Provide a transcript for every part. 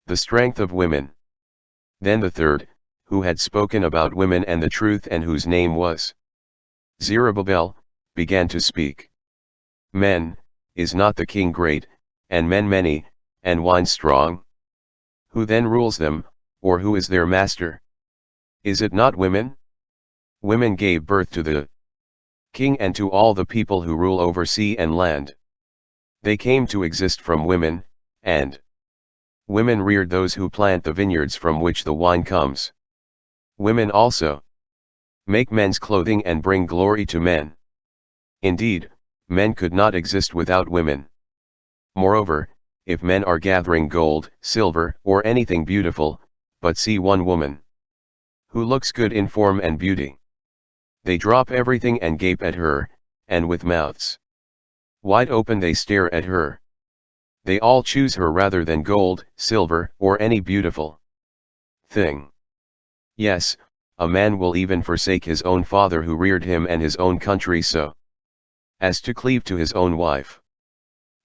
The strength of women. Then the third, who had spoken about women and the truth and whose name was Zerubbabel, began to speak. Men, is not the king great, and men many, and wine strong? Who then rules them, or who is their master? Is it not women? Women gave birth to the king and to all the people who rule over sea and land. They came to exist from women, and women reared those who plant the vineyards from which the wine comes. Women also make men's clothing and bring glory to men. Indeed, men could not exist without women. Moreover, if men are gathering gold, silver, or anything beautiful, but see one woman who looks good in form and beauty, they drop everything and gape at her, and with mouths wide open they stare at her. They all choose her rather than gold, silver, or any beautiful thing. Yes, a man will even forsake his own father who reared him and his own country so as to cleave to his own wife.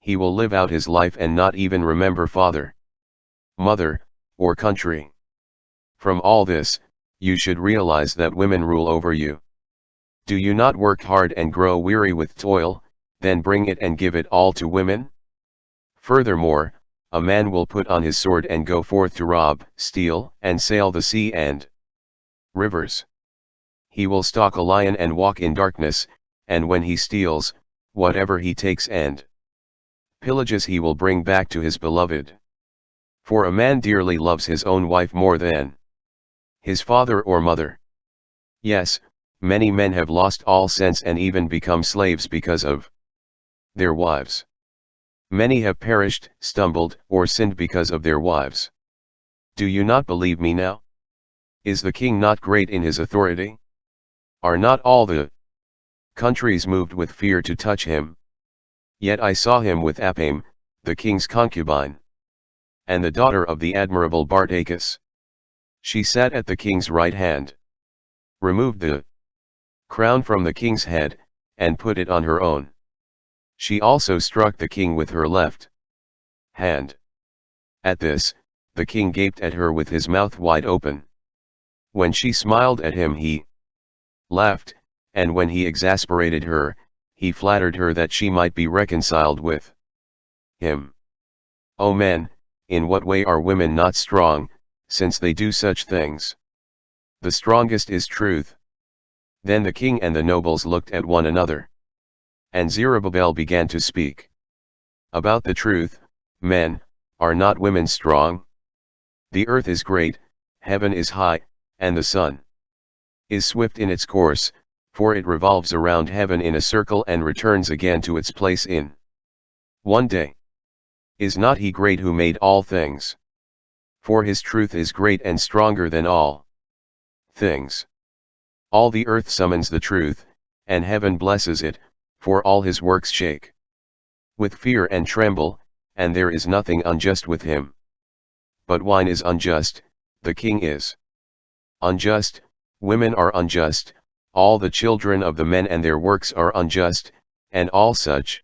He will live out his life and not even remember father, mother, or country. From all this, you should realize that women rule over you. Do you not work hard and grow weary with toil, then bring it and give it all to women? Furthermore, a man will put on his sword and go forth to rob, steal, and sail the sea and rivers. He will stalk a lion and walk in darkness, and when he steals, whatever he takes and pillages he will bring back to his beloved. For a man dearly loves his own wife more than his father or mother. Yes, many men have lost all sense and even become slaves because of their wives. Many have perished, stumbled, or sinned because of their wives. Do you not believe me now? Is the king not great in his authority? Are not all the countries moved with fear to touch him? Yet I saw him with Apame, the king's concubine, and the daughter of the admirable Bartachus. She sat at the king's right hand, removed the crown from the king's head, and put it on her own. She also struck the king with her left hand. At this, the king gaped at her with his mouth wide open. When she smiled at him he laughed, and when he exasperated her, he flattered her that she might be reconciled with him. O men, in what way are women not strong, since they do such things? The strongest is truth. Then the king and the nobles looked at one another. And Zerubbabel began to speak. About the truth, men, are not women strong? The earth is great, heaven is high, and the sun is swift in its course, for it revolves around heaven in a circle and returns again to its place in one day. Is not he great who made all things? For his truth is great and stronger than all things. All the earth summons the truth, and heaven blesses it, for all his works shake with fear and tremble, and there is nothing unjust with him. But wine is unjust, the king is unjust, women are unjust, all the children of the men and their works are unjust, and all such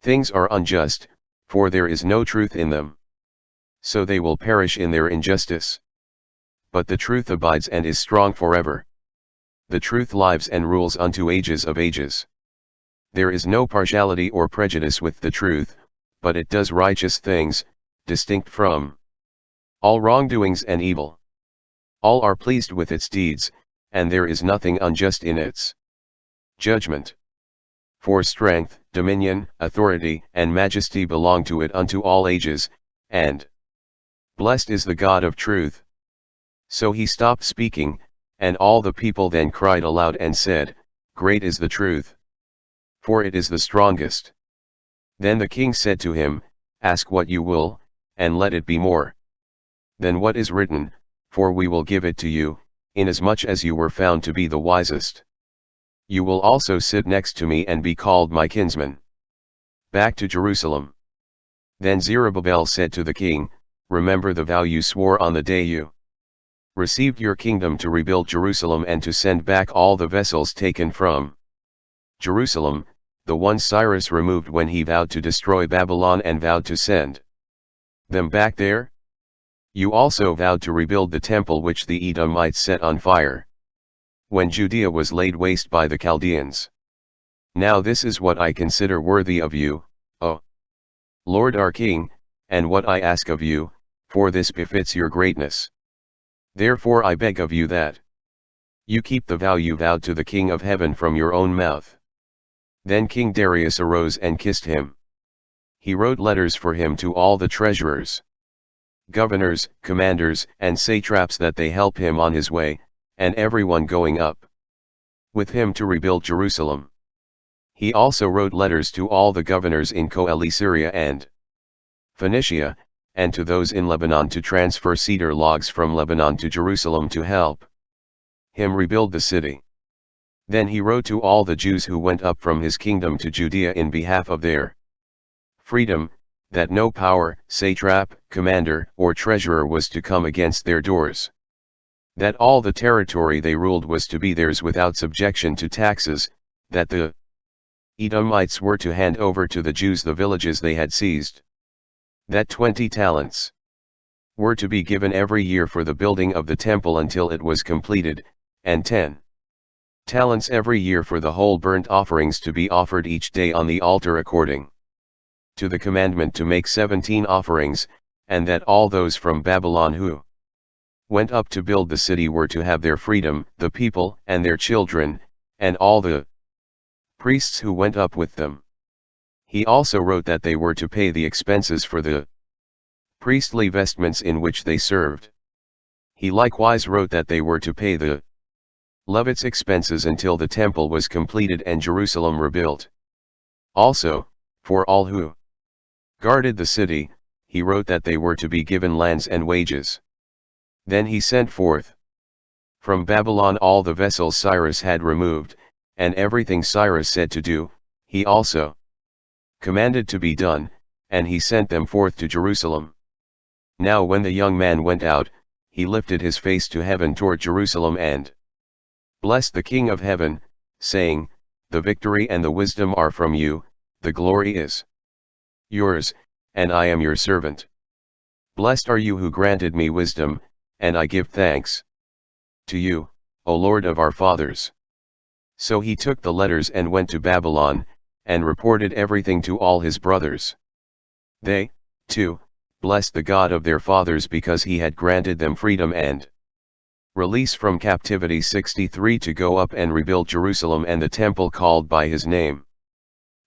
things are unjust, for there is no truth in them. So they will perish in their injustice. But the truth abides and is strong forever. The truth lives and rules unto ages of ages. There is no partiality or prejudice with the truth, but it does righteous things, distinct from all wrongdoings and evil. All are pleased with its deeds, and there is nothing unjust in its judgment. For strength, dominion, authority, and majesty belong to it unto all ages, and blessed is the God of truth. So he stopped speaking, and all the people then cried aloud and said, Great is the truth, for it is the strongest. Then the king said to him, Ask what you will, and let it be more than what is written, for we will give it to you, inasmuch as you were found to be the wisest. You will also sit next to me and be called my kinsman. Back to Jerusalem. Then Zerubbabel said to the king, Remember the vow you swore on the day you received your kingdom to rebuild Jerusalem and to send back all the vessels taken from Jerusalem, the ones Cyrus removed when he vowed to destroy Babylon and vowed to send them back there. You also vowed to rebuild the temple which the Edomites set on fire, when Judea was laid waste by the Chaldeans. Now this is what I consider worthy of you, O Lord our King, and what I ask of you, for this befits your greatness. Therefore I beg of you that you keep the vow you vowed to the King of heaven from your own mouth. Then King Darius arose and kissed him. He wrote letters for him to all the treasurers, governors, commanders, and satraps that they help him on his way, and everyone going up with him to rebuild Jerusalem. He also wrote letters to all the governors in Coele-Syria and Phoenicia, and to those in Lebanon to transfer cedar logs from Lebanon to Jerusalem to help him rebuild the city. Then he wrote to all the Jews who went up from his kingdom to Judea in behalf of their freedom, that no power, satrap, commander, or treasurer was to come against their doors. That all the territory they ruled was to be theirs without subjection to taxes, that the Edomites were to hand over to the Jews the villages they had seized. That 20 talents were to be given every year for the building of the temple until it was completed, and 10 talents every year for the whole burnt offerings to be offered each day on the altar according to the commandment to make 17 offerings, and that all those from Babylon who went up to build the city were to have their freedom, the people and their children, and all the priests who went up with them. He also wrote that they were to pay the expenses for the priestly vestments in which they served. He likewise wrote that they were to pay the Levites' expenses until the temple was completed and Jerusalem rebuilt. Also, for all who guarded the city, he wrote that they were to be given lands and wages. Then he sent forth from Babylon all the vessels Cyrus had removed, and everything Cyrus said to do, he also commanded to be done, and he sent them forth to Jerusalem. Now when the young man went out, he lifted his face to heaven toward Jerusalem and blessed the King of heaven, saying, The victory and the wisdom are from you, the glory is yours, and I am your servant. Blessed are you who granted me wisdom, and I give thanks to you, O Lord of our fathers. So he took the letters and went to Babylon, and reported everything to all his brothers. They, too, blessed the God of their fathers because he had granted them freedom and release from captivity 63 to go up and rebuild Jerusalem and the temple called by his name.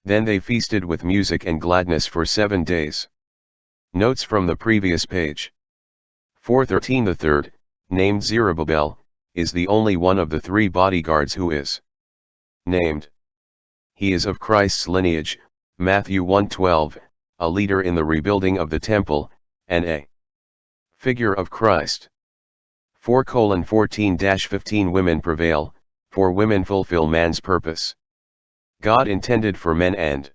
Then they feasted with music and gladness for 7 days. Notes from the previous page. 413 The third, named Zerubbabel, is the only one of the 3 bodyguards who is named. He is of Christ's lineage, Matthew 1:12, a leader in the rebuilding of the temple, and a figure of Christ. 4:14-15 Women prevail, for women fulfill man's purpose. God intended for men and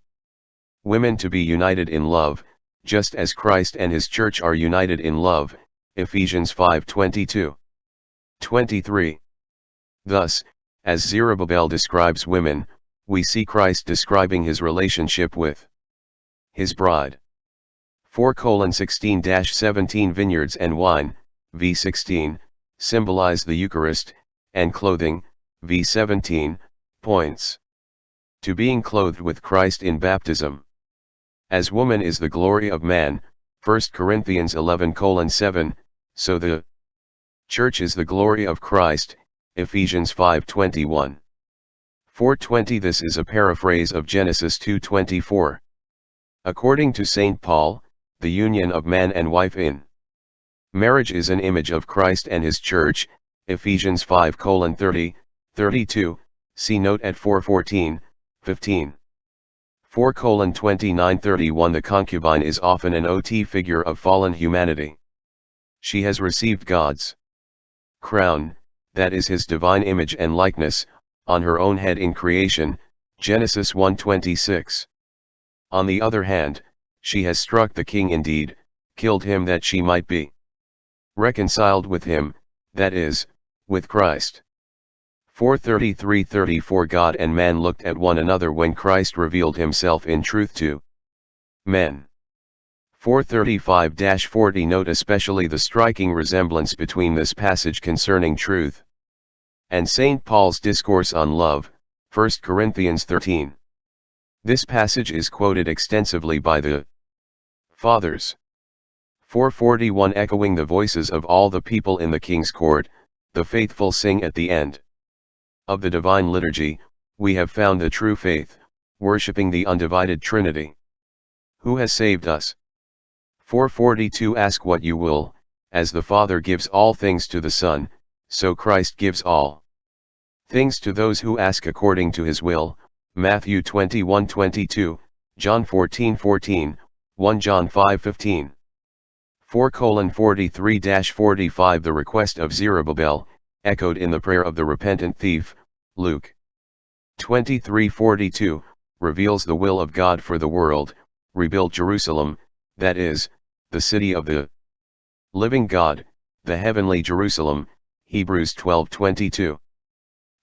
women to be united in love, just as Christ and his church are united in love, Ephesians 5:22-23. Thus, as Zerubbabel describes women, we see Christ describing his relationship with his bride. 4:16-17 Vineyards and wine, v16, symbolize the Eucharist, and clothing, v17, points to being clothed with Christ in baptism. As woman is the glory of man, 1 Corinthians 11:7, so the church is the glory of Christ, Ephesians 5:21. 4:20 This is a paraphrase of Genesis 2:24. According to St. Paul, the union of man and wife in marriage is an image of Christ and his church, Ephesians 5:30-32, see note at 4:14-15. 4:29-31 The concubine is often an OT figure of fallen humanity. She has received God's crown, that is his divine image and likeness, on her own head in creation, Genesis 1:26. On the other hand, she has struck the king indeed, killed him that she might be reconciled with him, that is, with Christ. 4:33-34 God and man looked at one another when Christ revealed himself in truth to men. 435-40 Note especially the striking resemblance between this passage concerning truth and St. Paul's discourse on love, 1 Corinthians 13. This passage is quoted extensively by the Fathers. 441 Echoing the voices of all the people in the king's court, the faithful sing at the end of the divine liturgy, we have found the true faith, worshipping the undivided Trinity. Who has saved us? 442 Ask what you will, as the Father gives all things to the Son, so Christ gives all things to those who ask according to his will, Matthew 21:22, John 14:14, 1 John 5:15. 4:43-45 The request of Zerubbabel, echoed in the prayer of the repentant thief, Luke 23:42, reveals the will of God for the world, rebuild Jerusalem, that is, the city of the living God, the heavenly Jerusalem, Hebrews 12:22.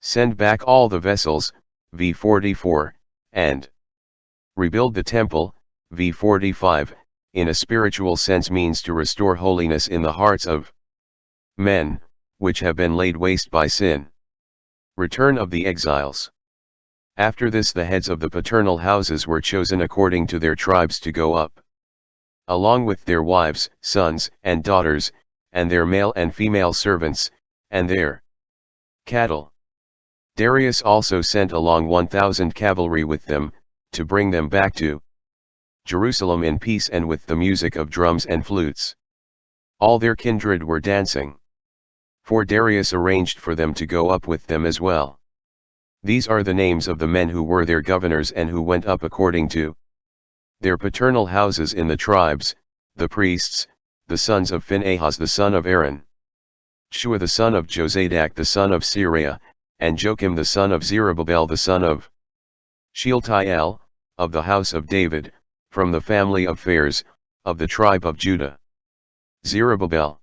Send back all the vessels, v 44, and rebuild the temple, v 45, in a spiritual sense means to restore holiness in the hearts of men, which have been laid waste by sin. Return of the exiles. After this the heads of the paternal houses were chosen according to their tribes to go up, along with their wives, sons, and daughters, and their male and female servants, and their cattle. Darius also sent along 1,000 cavalry with them, to bring them back to Jerusalem in peace and with the music of drums and flutes. All their kindred were dancing, for Darius arranged for them to go up with them as well. These are the names of the men who were their governors and who went up according to their paternal houses in the tribes, the priests, the sons of Phinehas the son of Aaron, Shua the son of Jozadak the son of Sariah, and Joachim the son of Zerubbabel the son of Shealtiel, of the house of David, from the family of Phares, of the tribe of Judah. Zerubbabel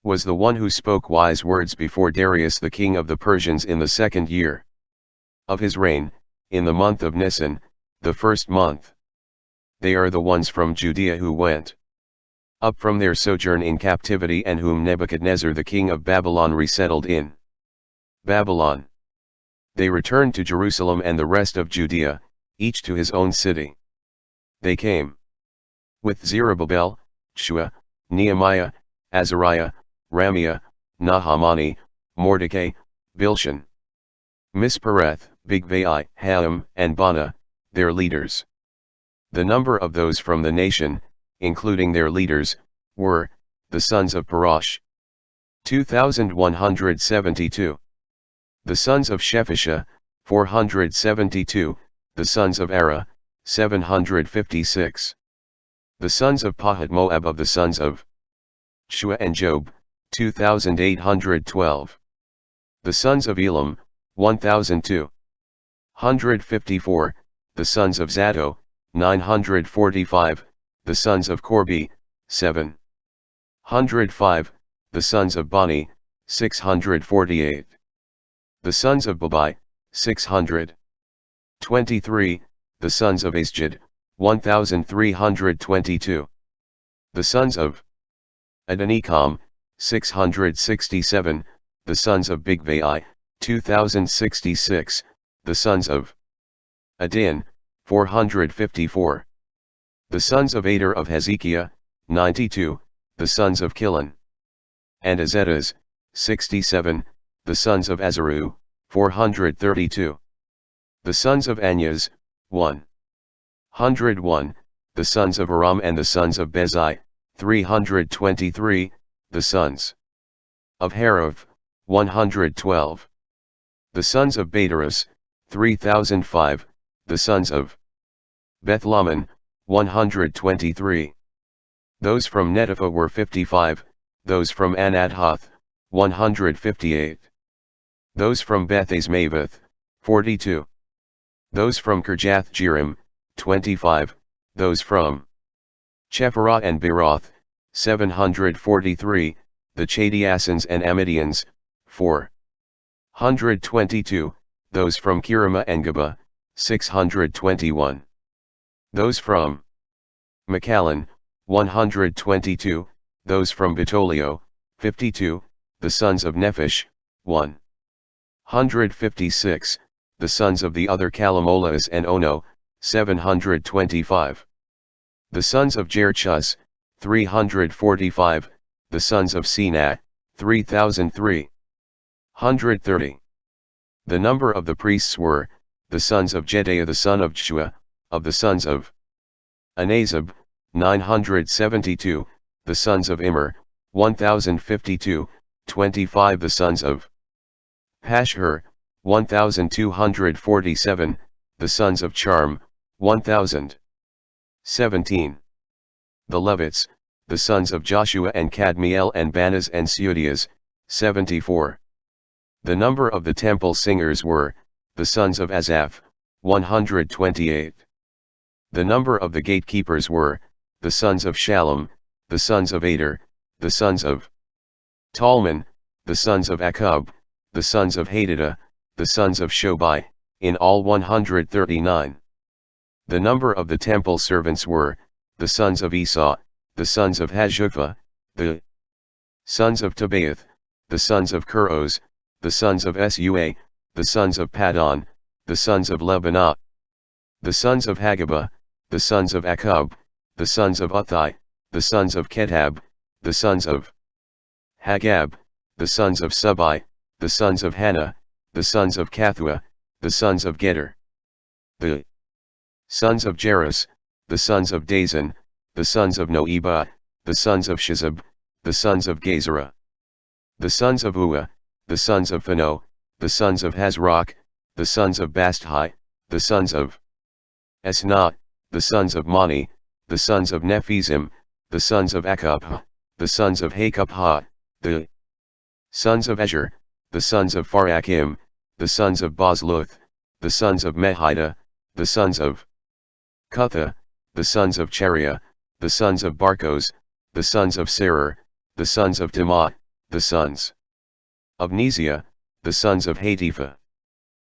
was the one who spoke wise words before Darius the king of the Persians in the 2nd year of his reign, in the month of Nisan, the 1st month. They are the ones from Judea who went up from their sojourn in captivity and whom Nebuchadnezzar the king of Babylon resettled in Babylon. They returned to Jerusalem and the rest of Judea, each to his own city. They came with Zerubbabel, Shua, Nehemiah, Azariah, Ramiah, Nahamani, Mordecai, Bilshan, Mispereth, Bigvai, Haam, and Bana, their leaders. The number of those from the nation, including their leaders, were, the sons of Parash, 2,172. The sons of Shephisha, 472, the sons of Ara, 756. The sons of Pahat Moab of the sons of Shua and Job, 2,812. The sons of Elam, 1,254, the sons of Zato, 945, the sons of Corbi, 705, the sons of Bani, 648. The sons of Babai, 623, the sons of Asjad, 1,322. The sons of Adonikam, 667, the sons of Bigvai, 2,066, the sons of Adin, 454. The sons of Ader of Hezekiah, 92, the sons of Kilon and Azetas, 67, the sons of Azaru, 432. The sons of Anyas, 101, the sons of Aram and the sons of Bezai, 323, the sons of Harav, 112. The sons of Badaras, 3005, the sons of Bethlaman, 123. Those from Netopha were 55, those from Anathoth, 158. Those from Beth-Azmaveth, 42. Those from Kirjath-Jearim, 25, those from Chephirah and Beeroth, 743, the Chadiasans and Amidians, 422, those from Kirima and Geba, 621. Those from Machhalan, 122, those from Bitolio, 52, the sons of Nephish, 156, the sons of the other Calamolas and Ono, 725. The sons of Jerchus, 345, the sons of Senah, 3,330. The number of the priests were, the sons of Jedaiah the son of Jeshua, of the sons of Anazab, 972, the sons of Immer, 1052, 25 the sons of Pashhur, 1247, the sons of Charm, 1017. The Levites, the sons of Joshua and Kadmiel and Banas and Seudias, 74. The number of the temple singers were, the sons of Asaph, 128. The number of the gatekeepers were, the sons of Shallum, the sons of Ader, the sons of Talmon, the sons of Akub, the sons of Hadidah, the sons of Shobai, in all 139. The number of the temple servants were, the sons of Esau, the sons of Hashupha, the sons of Tabaoth, the sons of Kuros, the sons of Sua, the sons of Padon, the sons of Lebanah, the sons of Hagabah, the sons of Akub, the sons of Uthai, the sons of Ketab, the sons of Hagab, the sons of Subai, the sons of Hannah, the sons of Kathua, the sons of Geder, the sons of Jerus, the sons of Dazan, the sons of Noebah, the sons of Shizab, the sons of Gezerah, the sons of Ua, the sons of Phano, the sons of Hazroch, the sons of Basthai, the sons of Esnah, the sons of Mani, the sons of Nephizim, the sons of Akupha, the sons of Hakupha, the sons of Asher, the sons of Pharakim, the sons of Bozluth, the sons of Mehida, the sons of Cutha, the sons of Chariah, the sons of Barkos, the sons of Serer, the sons of Timah, the sons of Neziah, the sons of Hatipha.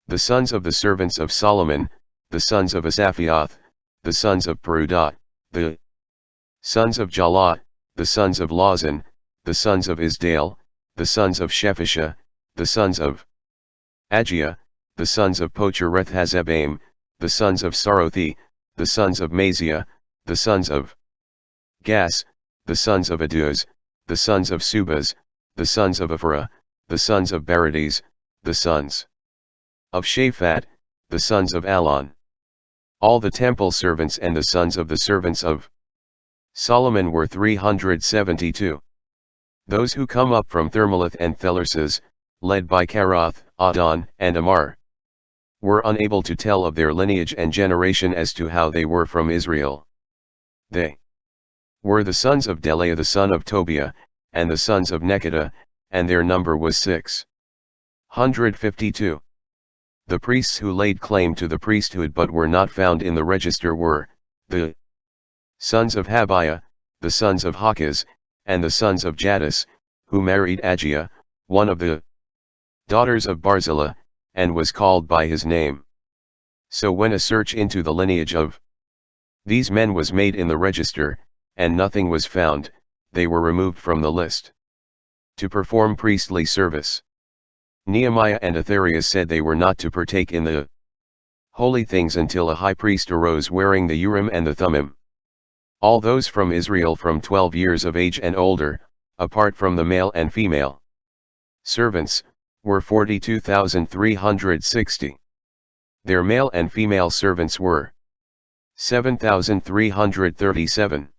The sons of the servants of Solomon, the sons of Asaphioth, the sons of Perudah, the sons of Jalah, the sons of Lawzan, the sons of Isdale, the sons of Shephisha, the sons of Agiah, the sons of Pochereth Hazebaim, the sons of Sarothi, the sons of Maziah, the sons of Gas, the sons of Aduz, the sons of Subas, the sons of Ephra, the sons of Barides, the sons of Shaphat, the sons of Alon. All the temple servants and the sons of the servants of Solomon were 372. Those who come up from Thermalith and Thelurses, led by Karoth, Adon, and Amar, were unable to tell of their lineage and generation as to how they were from Israel. They were the sons of Delaiah the son of Tobiah, and the sons of Nekoda, and their number was 652. The priests who laid claim to the priesthood but were not found in the register were, the sons of Habiah, the sons of Hakaz, and the sons of Jadis, who married Agiah, one of the daughters of Barzillai, and was called by his name. So when a search into the lineage of these men was made in the register, and nothing was found, they were removed from the list to perform priestly service. Nehemiah and Athariah said they were not to partake in the holy things until a high priest arose wearing the Urim and the Thummim. All those from Israel from 12 years of age and older, apart from the male and female servants, were 42,360. Their male and female servants were 7,337.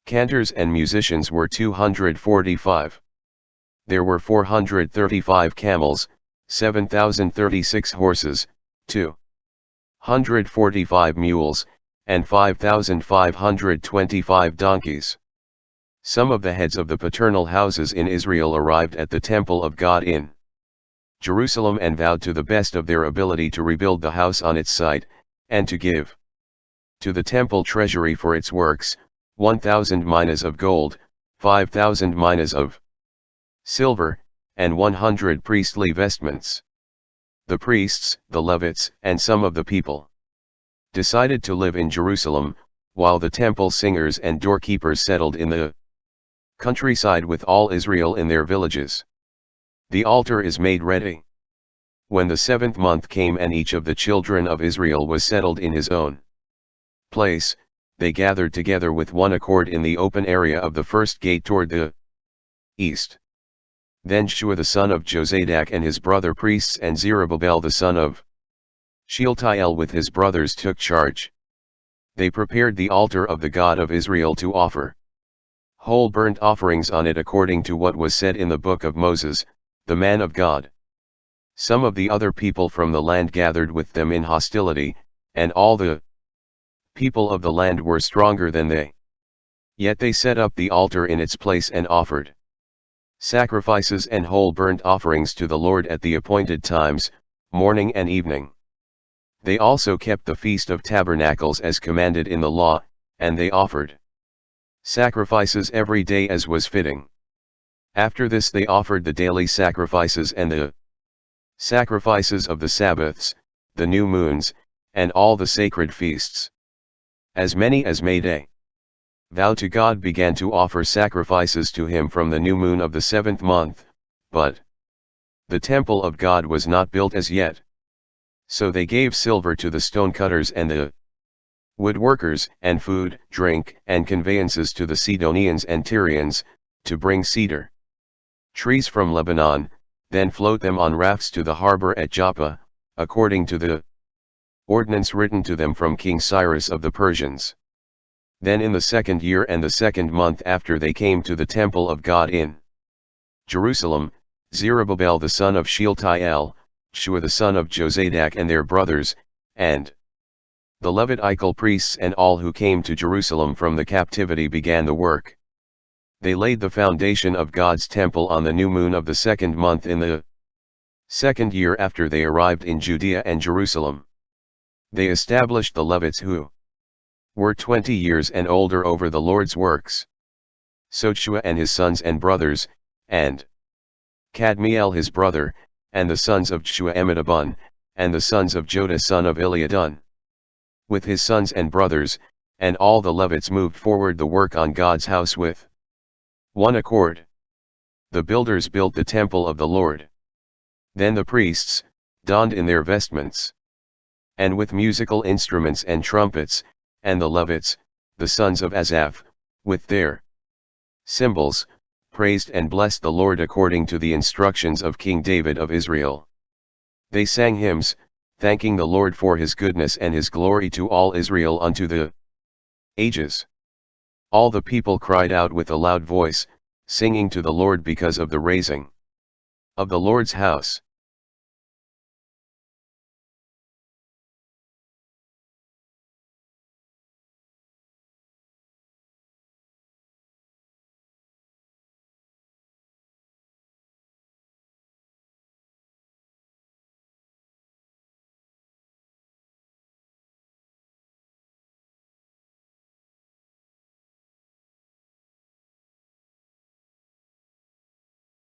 Cantors and musicians were 245. There were 435 camels, 7,036 horses, 245 mules, and 5,525 donkeys. Some of the heads of the paternal houses in Israel arrived at the temple of God in Jerusalem and vowed to the best of their ability to rebuild the house on its site, and to give to the temple treasury for its works, 1,000 minas of gold, 5,000 minas of silver, and 100 priestly vestments. The priests, the Levites, and some of the people decided to live in Jerusalem, while the temple singers and doorkeepers settled in the countryside with all Israel in their villages. The altar is made ready. When the 7th month came and each of the children of Israel was settled in his own place, they gathered together with one accord in the open area of the first gate toward the east. Then Shua the son of Jozadak and his brother priests and Zerubbabel the son of Shealtiel with his brothers took charge. They prepared the altar of the God of Israel to offer whole burnt offerings on it according to what was said in the book of Moses, the man of God. Some of the other people from the land gathered with them in hostility, and all the people of the land were stronger than they. Yet they set up the altar in its place and offered sacrifices and whole burnt offerings to the Lord at the appointed times, morning and evening. They also kept the Feast of Tabernacles as commanded in the law, and they offered sacrifices every day as was fitting. After this they offered the daily sacrifices and the sacrifices of the Sabbaths, the new moons, and all the sacred feasts. As many as made a vow to God began to offer sacrifices to him from the new moon of the 7th month, but the temple of God was not built as yet. So they gave silver to the stonecutters and the woodworkers, and food, drink, and conveyances to the Sidonians and Tyrians, to bring cedar trees from Lebanon, then float them on rafts to the harbor at Joppa, according to the ordinance written to them from King Cyrus of the Persians. Then in the 2nd year and the 2nd month after they came to the temple of God in Jerusalem, Zerubbabel the son of Shealtiel, Shua the son of Jozadak and their brothers, and the Levitical priests and all who came to Jerusalem from the captivity began the work. They laid the foundation of God's temple on the new moon of the 2nd month in the 2nd year after they arrived in Judea and Jerusalem. They established the Levites who were 20 years and older over the Lord's works. So Shua and his sons and brothers, and Kadmiel his brother, and the sons of Shua Amidabun, and the sons of Joda son of Eliadun, with his sons and brothers, and all the Levites moved forward the work on God's house with one accord. The builders built the temple of the Lord. Then the priests, donned in their vestments, and with musical instruments and trumpets, and the Levites, the sons of Asaph, with their cymbals, praised and blessed the Lord according to the instructions of King David of Israel. They sang hymns, thanking the Lord for his goodness and his glory to all Israel unto the ages. All the people cried out with a loud voice, singing to the Lord because of the raising of the Lord's house.